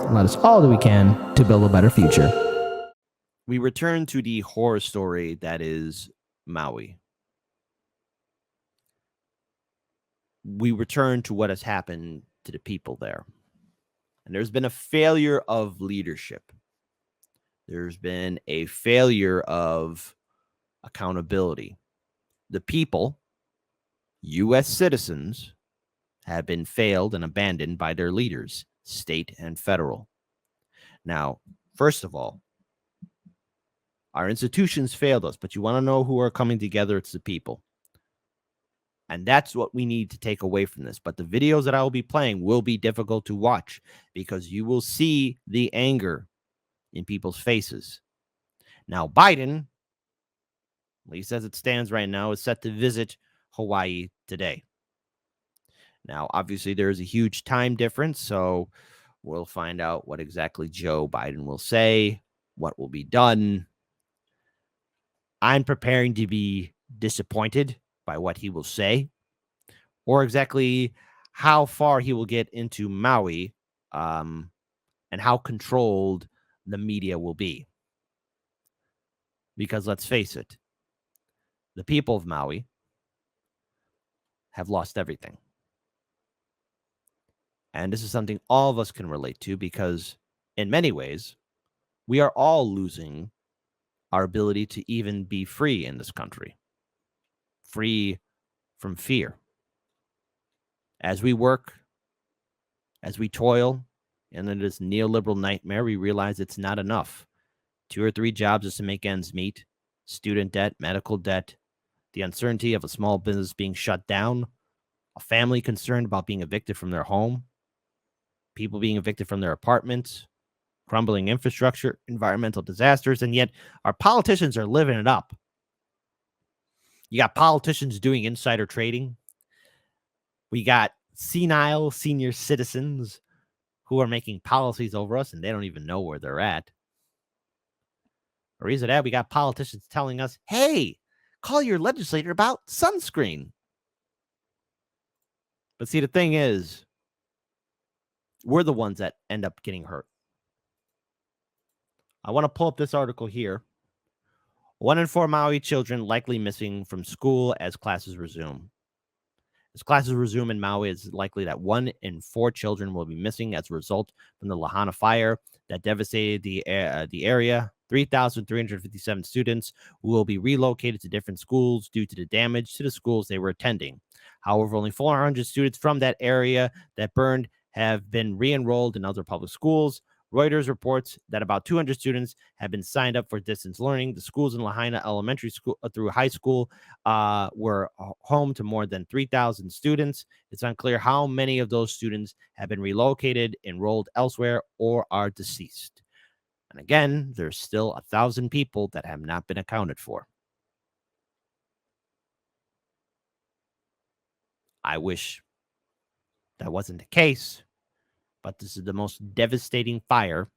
and let us all do we can to build a better future. We return to the horror story that is Maui. We return to what has happened to the people there. And there's been a failure of leadership. There's been a failure of accountability. The people, U.S. citizens, have been failed and abandoned by their leaders, state and federal. Now, first of all, our institutions failed us, but you want to know who are coming together? It's the people. And that's what we need to take away from this. But the videos that I will be playing will be difficult to watch because you will see the anger in people's faces. Now, Biden, at least as it stands right now, is set to visit Hawaii today. Now, obviously, there is a huge time difference, so we'll find out what exactly Joe Biden will say, what will be done. I'm preparing to be disappointed by what he will say, or exactly how far he will get into Maui, and how controlled the media will be. Because let's face it, the people of Maui have lost everything. And this is something all of us can relate to because in many ways, we are all losing our ability to even be free in this country, free from fear. As we work, as we toil in this neoliberal nightmare, we realize it's not enough. 2 or 3 jobs just to make ends meet, student debt, medical debt, the uncertainty of a small business being shut down, a family concerned about being evicted from their home, people being evicted from their apartments, crumbling infrastructure, environmental disasters, and yet our politicians are living it up. You got politicians doing insider trading. We got senile senior citizens who are making policies over us and they don't even know where they're at. Or is it that we got politicians telling us, hey, call your legislator about sunscreen. But see, the thing is, we're the ones that end up getting hurt. I want to pull up this article here. 1 in 4 Maui children likely missing from school as classes resume. As classes resume in Maui, it's likely that 1 in 4 children will be missing as a result from the Lahaina fire that devastated the area. 3,357 students will be relocated to different schools due to the damage to the schools they were attending. However, only 400 students from that area that burned have been re-enrolled in other public schools. Reuters reports that about 200 students have been signed up for distance learning. The schools in Lahaina elementary school through high school were home to more than 3,000 students. It's unclear how many of those students have been relocated, enrolled elsewhere, or are deceased. And again, there's still 1,000 people that have not been accounted for. I wish that wasn't the case, but this is the most devastating fire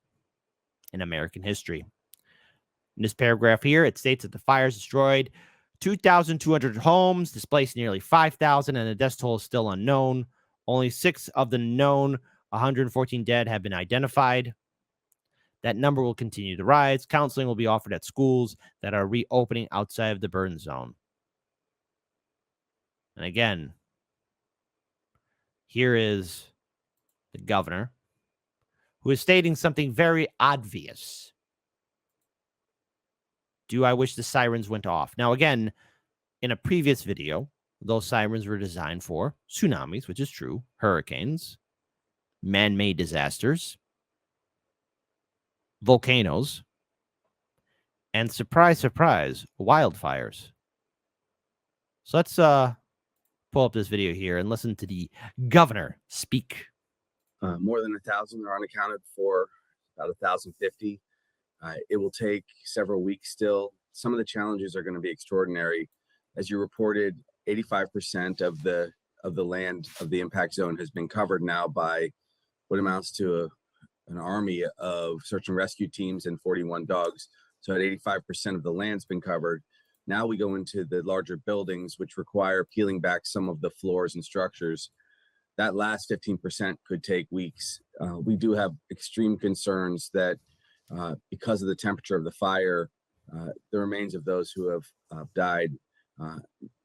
in American history. In this paragraph here, it states that the fires destroyed 2,200 homes, displaced nearly 5,000, and the death toll is still unknown. Only 6 of the known 114 dead have been identified. That number will continue to rise. Counseling will be offered at schools that are reopening outside of the burn zone. And again, here is the governor, who is stating something very obvious. Do I wish the sirens went off? Now, again, in a previous video, those sirens were designed for tsunamis, which is true, hurricanes, man-made disasters, volcanoes, and surprise, surprise, wildfires. So let's pull up this video here and listen to the governor speak. More than 1,000 are unaccounted for, about 1,050. It will take several weeks still. Some of the challenges are going to be extraordinary. As you reported, 85% of the land of the impact zone has been covered now by what amounts to an army of search and rescue teams and 41 dogs. So at 85% of the land's been covered. Now we go into the larger buildings, which require peeling back some of the floors and structures. that last 15% could take weeks. We do have extreme concerns that because of the temperature of the fire, the remains of those who have died,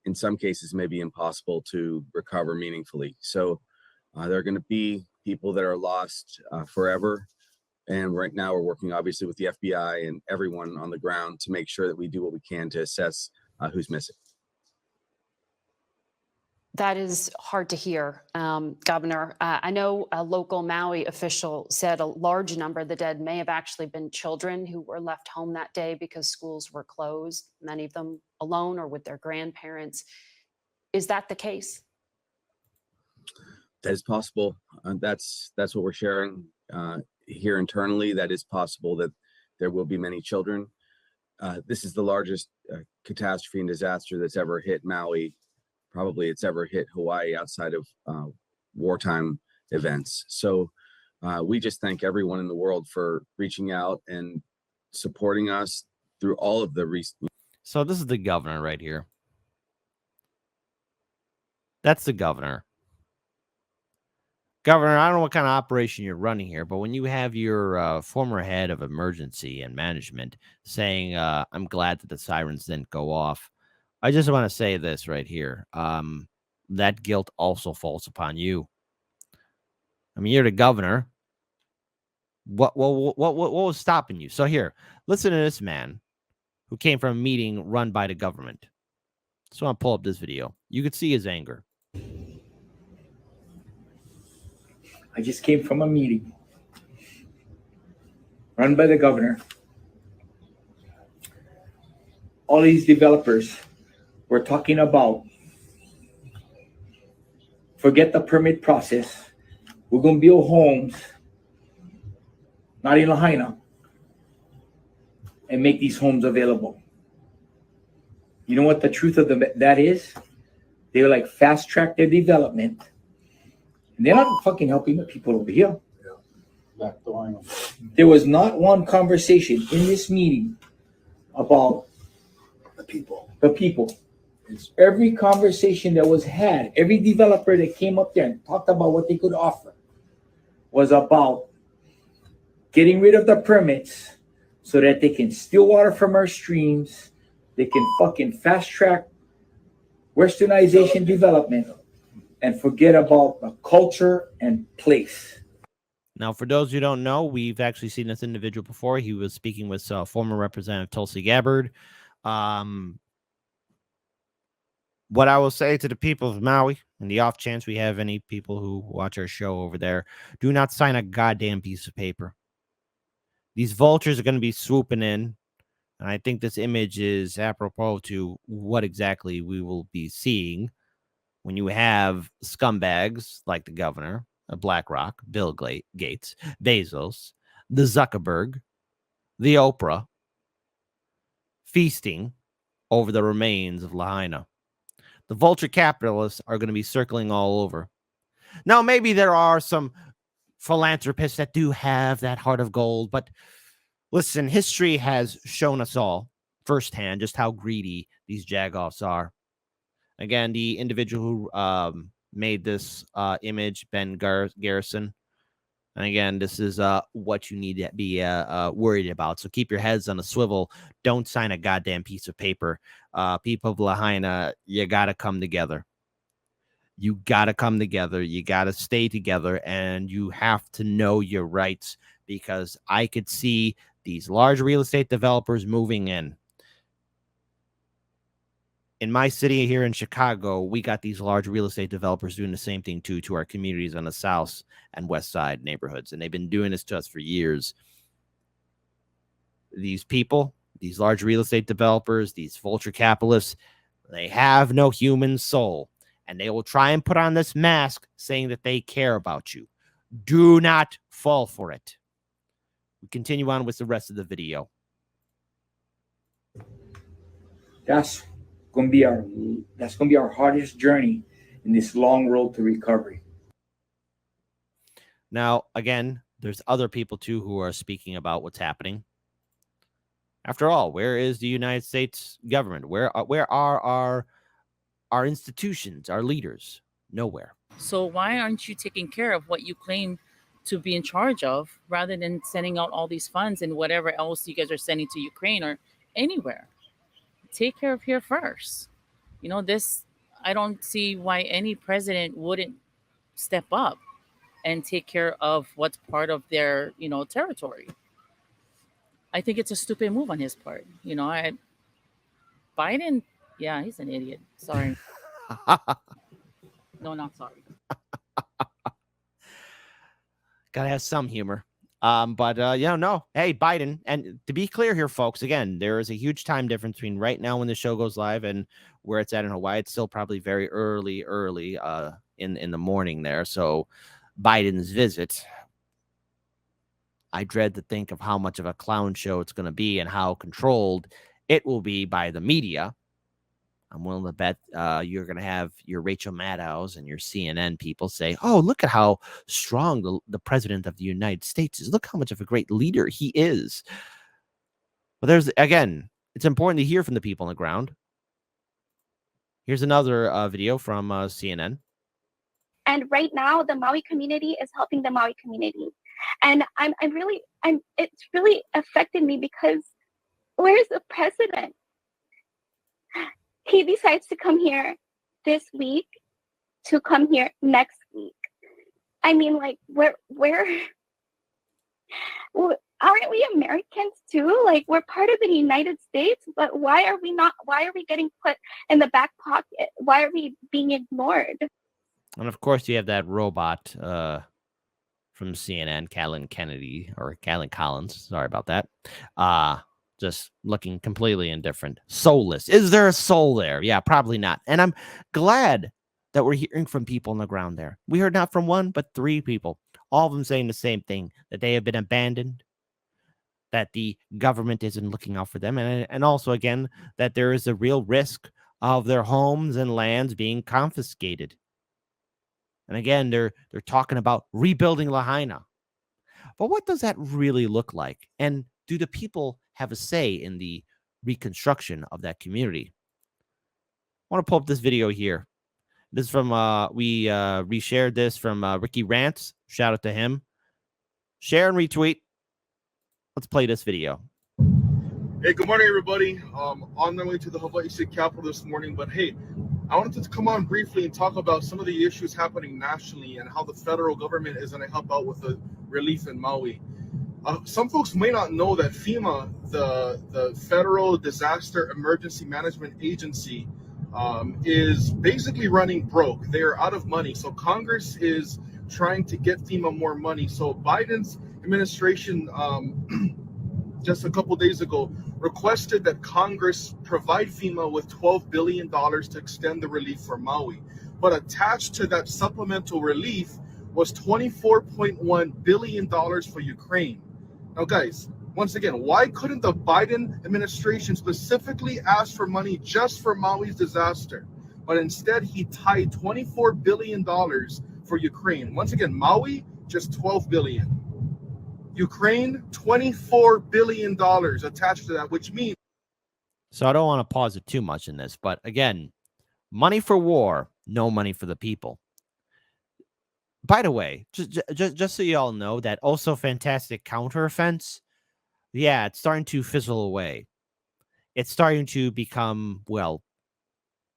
in some cases, may be impossible to recover meaningfully. So there are going to be people that are lost forever. And right now we're working obviously with the FBI and everyone on the ground to make sure that we do what we can to assess who's missing. That is hard to hear, Governor. I know a local Maui official said a large number of the dead may have actually been children who were left home that day because schools were closed, many of them alone or with their grandparents. Is that the case? That is possible. That's what we're sharing here internally. That is possible that there will be many children. This is the largest catastrophe and disaster that's ever hit Maui. Probably it's ever hit Hawaii outside of wartime events. So we just thank everyone in the world for reaching out and supporting us through all of the recent. So this is the governor right here. That's the governor. Governor, I don't know what kind of operation you're running here, but when you have your former head of emergency and management saying, I'm glad that the sirens didn't go off, I just want to say this right here. That guilt also falls upon you. I mean, you're the governor. What was stopping you? So here, listen to this man who came from a meeting run by the government. So I want to pull up this video. You could see his anger. I just came from a meeting run by the governor. All these developers were talking about forget the permit process. We're going to build homes, not in Lahaina, and make these homes available. You know what the truth of that is? They were like fast track their development. And they're not fucking helping the people over here. There was not one conversation in this meeting about the people. Every conversation that was had, every developer that came up there and talked about what they could offer was about getting rid of the permits so that they can steal water from our streams. They can fucking fast track westernization development and forget about the culture and place. Now, for those who don't know, we've actually seen this individual before. He was speaking with former Representative Tulsi Gabbard. What I will say to the people of Maui, in the off chance we have any people who watch our show over there, do not sign a goddamn piece of paper. These vultures are going to be swooping in, and I think this image is apropos to what exactly we will be seeing when you have scumbags like the governor of BlackRock, Bill Gates, Bezos, the Zuckerberg, the Oprah, feasting over the remains of Lahaina. The vulture capitalists are going to be circling all over. Now, maybe there are some philanthropists that do have that heart of gold, but listen, history has shown us all firsthand just how greedy these jagoffs are. Again, the individual who made this image, Ben Garrison. And again, this is what you need to be worried about. So keep your heads on a swivel. Don't sign a goddamn piece of paper. People of Lahaina, you got to come together. You got to come together. You got to stay together. And you have to know your rights, because I could see these large real estate developers moving in. In my city here in Chicago, we got these large real estate developers doing the same thing to our communities on the south and west side neighborhoods. And they've been doing this to us for years. These people, these large real estate developers, these vulture capitalists, they have no human soul. And they will try and put on this mask saying that they care about you. Do not fall for it. We continue on with the rest of the video. That's gonna be our hardest journey in this long road to recovery. Now, again, there's other people too who are speaking about what's happening. After all, where is the United States government? Where are our institutions, our leaders? Nowhere. So why aren't you taking care of what you claim to be in charge of rather than sending out all these funds and whatever else you guys are sending to Ukraine or anywhere? Take care of here first. This, I don't see why any president wouldn't step up and take care of what's part of their, territory. I think it's a stupid move on his part. Biden, yeah, he's an idiot. Sorry. No, not sorry. Gotta have some humor. But no. Hey, Biden, and to be clear here, folks, again, there is a huge time difference between right now when the show goes live and where it's at in Hawaii. It's still probably very early in the morning there. So Biden's visit, I dread to think of how much of a clown show it's going to be and how controlled it will be by the media. I'm willing to bet you're going to have your Rachel Maddows and your CNN people say, oh, look at how strong the president of the United States is. Look how much of a great leader he is. But it's important to hear from the people on the ground. Here's another video from CNN. And right now, the Maui community is helping the Maui community. And it's really affected me because where's the president? He decides to come here this week, to come here next week. I mean, like, where aren't we Americans too? Like, we're part of the United States, but why are we getting put in the back pocket? Why are we being ignored? And of course, you have that robot from CNN, Callan Collins. Sorry about that. Just looking completely indifferent, soulless. Is there a soul there? Yeah, probably not. And I'm glad that we're hearing from people on the ground there. We heard not from one, but three people, all of them saying the same thing, that they have been abandoned, that the government isn't looking out for them, and also, again, that there is a real risk of their homes and lands being confiscated. And again, they're talking about rebuilding Lahaina. But what does that really look like? And do the people have a say in the reconstruction of that community? I want to pull up this video here. This is from, we reshared this from Ricky Rants. Shout out to him. Share and retweet. Let's play this video. Hey, good morning, everybody. On my way to the Hawaii State Capitol this morning, but hey, I wanted to come on briefly and talk about some of the issues happening nationally and how the federal government is going to help out with the relief in Maui. Some folks may not know that FEMA, the Federal Disaster Emergency Management Agency, is basically running broke. They are out of money. So Congress is trying to get FEMA more money. So Biden's administration just a couple days ago requested that Congress provide FEMA with $12 billion to extend the relief for Maui. But attached to that supplemental relief was $24.1 billion for Ukraine. Now, guys, once again, why couldn't the Biden administration specifically ask for money just for Maui's disaster? But instead, he tied $24 billion for Ukraine. Once again, Maui, just $12 billion. Ukraine, $24 billion attached to that, which means... So I don't want to pause it too much in this, but again, money for war, no money for the people. By the way, just so you all know, that also fantastic counteroffense, yeah, it's starting to fizzle away. It's starting to become, well,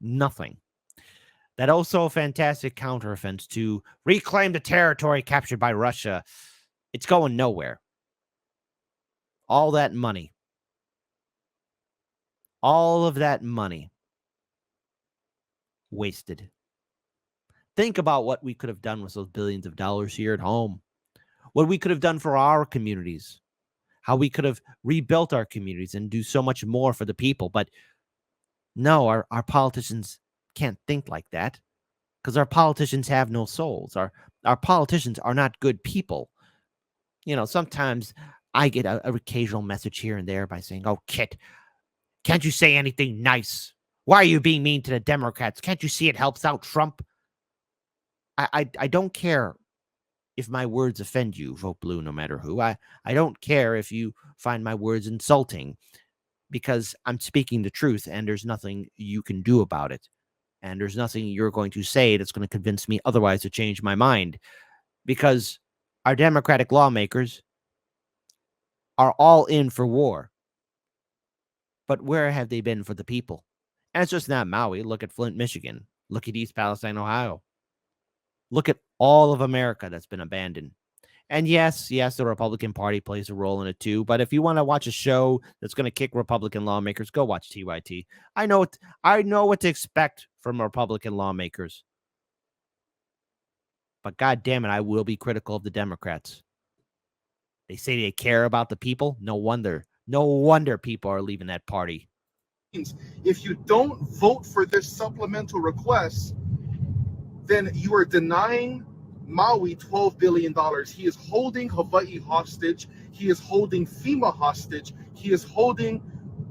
nothing. That also fantastic counteroffense to reclaim the territory captured by Russia, it's going nowhere. All that money. All of that money. Wasted. Think about what we could have done with those billions of dollars here at home. What we could have done for our communities. How we could have rebuilt our communities and do so much more for the people. But no, our politicians can't think like that. Because our politicians have no souls. Our politicians are not good people. You know, sometimes I get a occasional message here and there by saying, oh, Kit, can't you say anything nice? Why are you being mean to the Democrats? Can't you see it helps out Trump? I don't care if my words offend you, vote blue no matter who. I don't care if you find my words insulting, because I'm speaking the truth and there's nothing you can do about it. And there's nothing you're going to say that's going to convince me otherwise to change my mind, because our Democratic lawmakers are all in for war. But where have they been for the people? And it's just not Maui. Look at Flint, Michigan. Look at East Palestine, Ohio. Look at all of America that's been abandoned. And yes, the Republican Party plays a role in it too. But if you want to watch a show that's going to kick Republican lawmakers, go watch TYT. I know what to expect from Republican lawmakers. But God damn it, I will be critical of the Democrats. They say they care about the people. No wonder people are leaving that party. If you don't vote for this supplemental request, then you are denying Maui $12 billion. He is holding Hawaii hostage. He is holding FEMA hostage. He is holding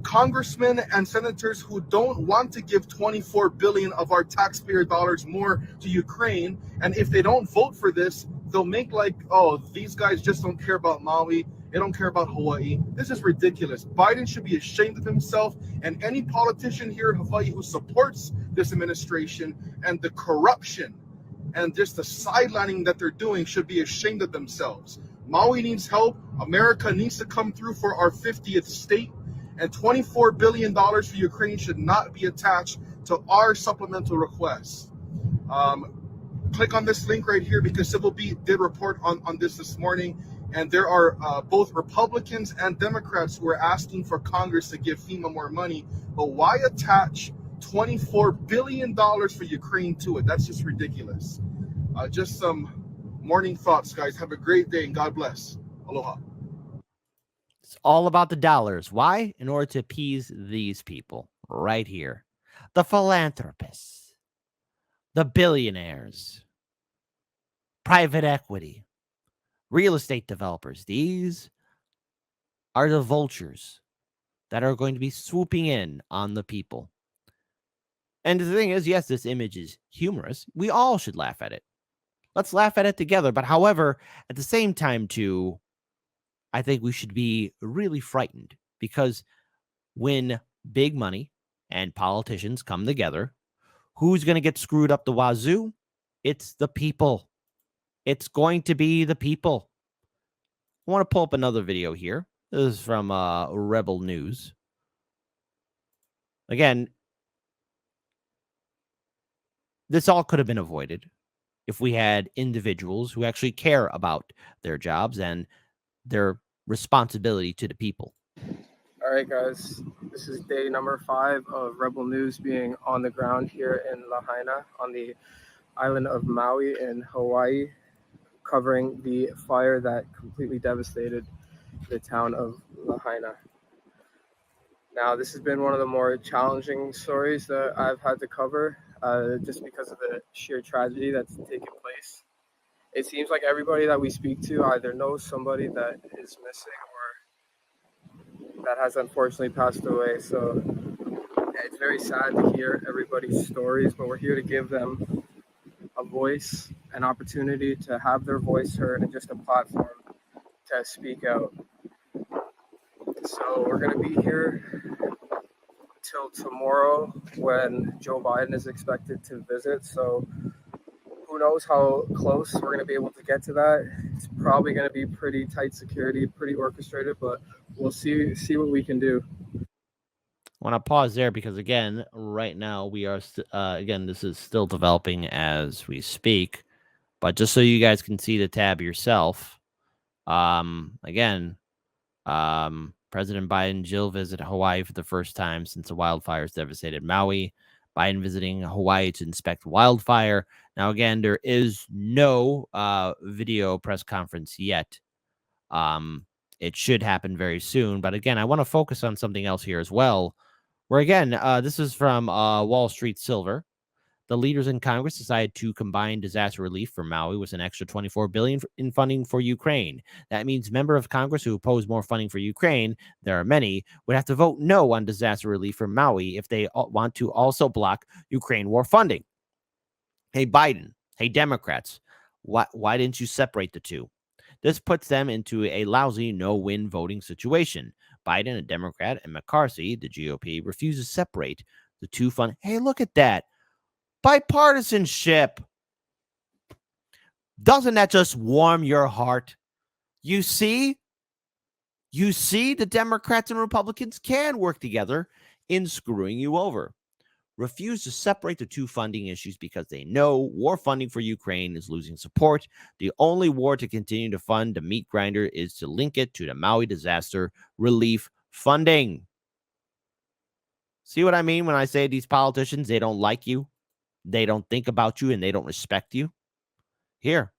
congressmen and senators who don't want to give 24 billion of our taxpayer dollars more to Ukraine. And if they don't vote for this, they'll make like, oh, these guys just don't care about Maui. They don't care about Hawaii. This is ridiculous. Biden should be ashamed of himself, and any politician here in Hawaii who supports this administration and the corruption and just the sidelining that they're doing should be ashamed of themselves. Maui needs help. America needs to come through for our 50th state. And $24 billion for Ukraine should not be attached to our supplemental request. Click on this link right here, because Civil Beat did report on this morning. And there are both Republicans and Democrats who are asking for Congress to give FEMA more money. But why attach $24 billion for Ukraine to it? That's just ridiculous. Just some morning thoughts, guys. Have a great day and God bless. Aloha. It's all about the dollars. Why? In order to appease these people right here. The philanthropists, the billionaires, private equity, real estate developers. These are the vultures that are going to be swooping in on the people. And the thing is, yes, this image is humorous. We all should laugh at it. Let's laugh at it together. But however, at the same time, too, I think we should be really frightened, because when big money and politicians come together, who's going to get screwed up the wazoo? It's the people. It's going to be the people. I want to pull up another video here. This is from Rebel News. Again, this all could have been avoided if we had individuals who actually care about their jobs and their responsibility to the people. All right, guys, this is day number 5 of Rebel News being on the ground here in Lahaina on the island of Maui in Hawaii, covering the fire that completely devastated the town of Lahaina. Now, this has been one of the more challenging stories that I've had to cover, just because of the sheer tragedy that's taken place. It seems like everybody that we speak to either knows somebody that is missing or that has unfortunately passed away. So yeah, it's very sad to hear everybody's stories, but we're here to give them a voice, an opportunity to have their voice heard, and just a platform to speak out. So we're going to be here till tomorrow when Joe Biden is expected to visit. So who knows how close we're going to be able to get to that. It's probably going to be pretty tight security, pretty orchestrated, but we'll see what we can do. I want to pause there because, again, right now we are, again, this is still developing as we speak. But just so you guys can see the tab yourself, again, President Biden, Jill visit Hawaii for the first time since the wildfires devastated Maui. Biden visiting Hawaii to inspect wildfire. Now, again, there is no video press conference yet. It should happen very soon. But again, I want to focus on something else here as well, where, again, this is from Wall Street Silver. The leaders in Congress decided to combine disaster relief for Maui with an extra $24 billion in funding for Ukraine. That means members of Congress who oppose more funding for Ukraine, there are many, would have to vote no on disaster relief for Maui if they want to also block Ukraine war funding. Hey, Biden, hey, Democrats, why didn't you separate the two? This puts them into a lousy no-win voting situation. Biden, a Democrat, and McCarthy, the GOP, refuse to separate the two fund. Hey, look at that. Bipartisanship. Doesn't that just warm your heart? You see the Democrats and Republicans can work together in screwing you over. Refuse to separate the two funding issues because they know war funding for Ukraine is losing support. The only war to continue to fund the meat grinder is to link it to the Maui disaster relief funding. See what I mean when I say these politicians, they don't like you, they don't think about you, and they don't respect you? Here,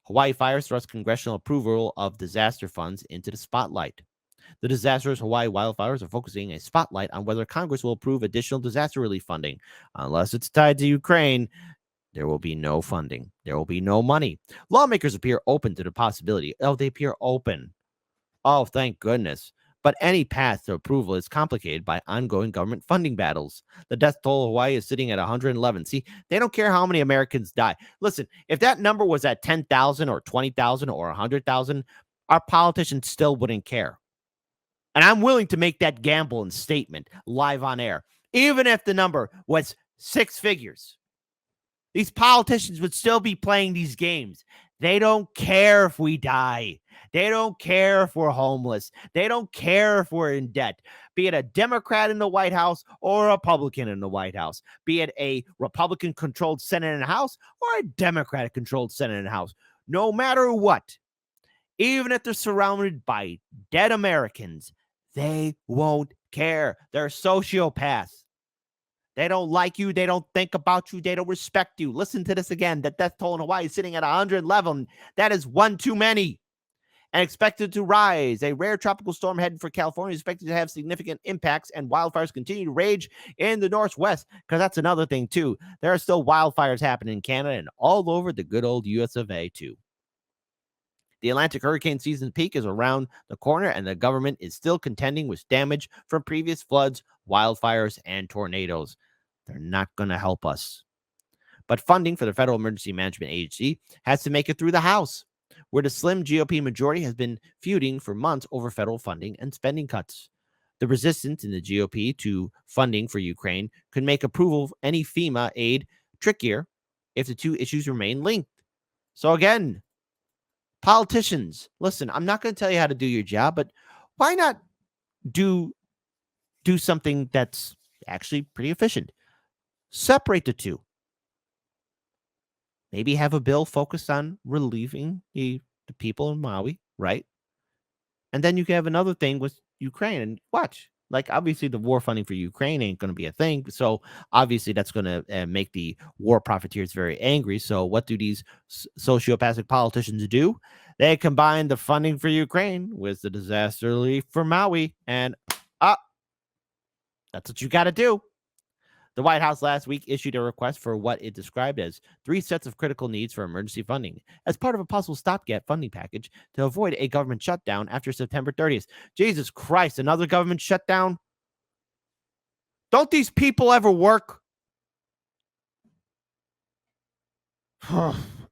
Hawaii fires thrust congressional approval of disaster funds into the spotlight. The disastrous Hawaii wildfires are focusing a spotlight on whether Congress will approve additional disaster relief funding. Unless it's tied to Ukraine, there will be no funding. There will be no money. Lawmakers appear open to the possibility. Oh, they appear open. Oh, thank goodness. But any path to approval is complicated by ongoing government funding battles. The death toll of Hawaii is sitting at 111. See, they don't care how many Americans die. Listen, if that number was at 10,000 or 20,000 or 100,000, our politicians still wouldn't care. And I'm willing to make that gamble and statement live on air. Even if the number was 6 figures, these politicians would still be playing these games. They don't care if we die. They don't care if we're homeless. They don't care if we're in debt. Be it a Democrat in the White House or a Republican in the White House. Be it a Republican-controlled Senate and House or a Democratic-controlled Senate and House. No matter what, even if they're surrounded by dead Americans, they won't care. They're sociopaths. They don't like you. They don't think about you. They don't respect you. Listen to this again. The death toll in Hawaii is sitting at 111. That is one too many. And expected to rise. A rare tropical storm headed for California is expected to have significant impacts, and wildfires continue to rage in the Northwest, because that's another thing, too. There are still wildfires happening in Canada and all over the good old US of A, too. The Atlantic hurricane season peak is around the corner, and the government is still contending with damage from previous floods, wildfires, and tornadoes. They're not going to help us. But funding for the Federal Emergency Management Agency has to make it through the House, where the slim GOP majority has been feuding for months over federal funding and spending cuts. The resistance in the GOP to funding for Ukraine could make approval of any FEMA aid trickier if the two issues remain linked. So again, politicians, listen, I'm not going to tell you how to do your job, but why not do something that's actually pretty efficient? Separate the two. Maybe have a bill focused on relieving the people in Maui, right? And then you can have another thing with Ukraine and watch. Like, obviously, the war funding for Ukraine ain't going to be a thing. So, obviously, that's going to make the war profiteers very angry. So, what do these sociopathic politicians do? They combine the funding for Ukraine with the disaster relief for Maui. And that's what you got to do. The White House last week issued a request for what it described as 3 sets of critical needs for emergency funding as part of a possible stopgap funding package to avoid a government shutdown after September 30th. Jesus Christ, another government shutdown? Don't these people ever work?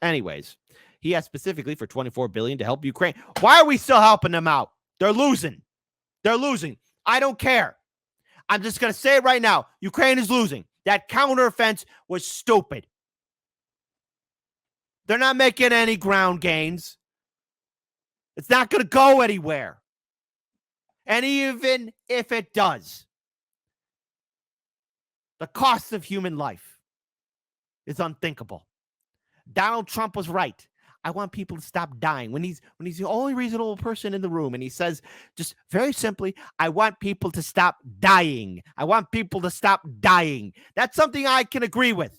Anyways, he asked specifically for $24 billion to help Ukraine. Why are we still helping them out? They're losing. They're losing. I don't care. I'm just going to say it right now. Ukraine is losing. That counteroffense was stupid. They're not making any ground gains. It's not going to go anywhere. And even if it does, the cost of human life is unthinkable. Donald Trump was right. I want people to stop dying. When he's the only reasonable person in the room, and he says just very simply, I want people to stop dying. I want people to stop dying. That's something I can agree with.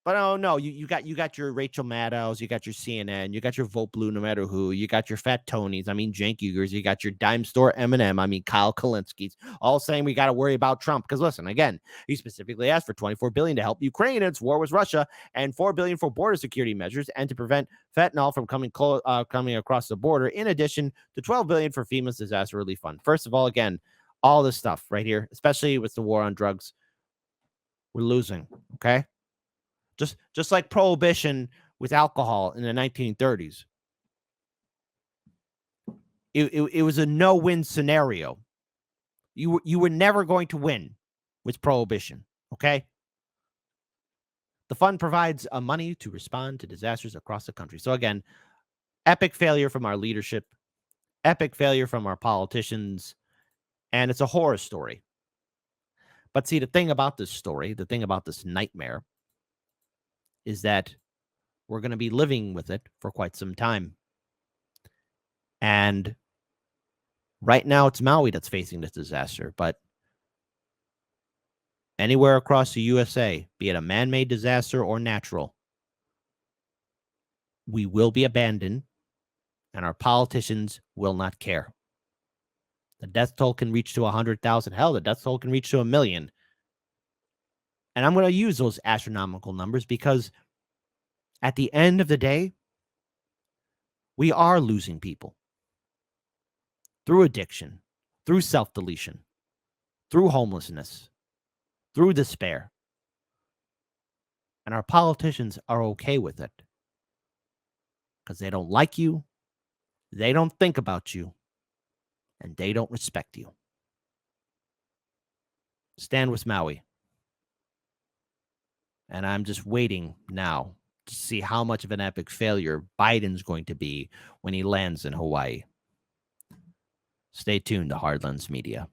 But oh no, you got your Rachel Maddows, you got your CNN, you got your Vote Blue no matter who, you got your Fat Tonys, I mean Cenk Uyghurs, you got your dime store M&M, I mean Kyle Kalinski's, all saying we got to worry about Trump. Because listen, again, he specifically asked for $24 billion to help Ukraine in its war with Russia and $4 billion for border security measures and to prevent fentanyl from coming across the border, in addition to $12 billion for FEMA's disaster relief fund. First of all, again, all this stuff right here, especially with the war on drugs, we're losing, okay? Just like prohibition with alcohol in the 1930s. It was a no-win scenario. You were never going to win with prohibition, okay? The fund provides money to respond to disasters across the country. So again, epic failure from our leadership, epic failure from our politicians, and it's a horror story. But see, the thing about this story, the thing about this nightmare, is that we're going to be living with it for quite some time. And right now, it's Maui that's facing this disaster, but anywhere across the USA, be it a man-made disaster or natural, we will be abandoned, and our politicians will not care. The death toll can reach to 100,000. Hell, the death toll can reach to 1 million. And I'm going to use those astronomical numbers because at the end of the day, we are losing people through addiction, through self-deletion, through homelessness, through despair. And our politicians are okay with it because they don't like you, they don't think about you, and they don't respect you. Stand with Maui. And I'm just waiting now to see how much of an epic failure Biden's going to be when he lands in Hawaii. Stay tuned to Hardlands Media.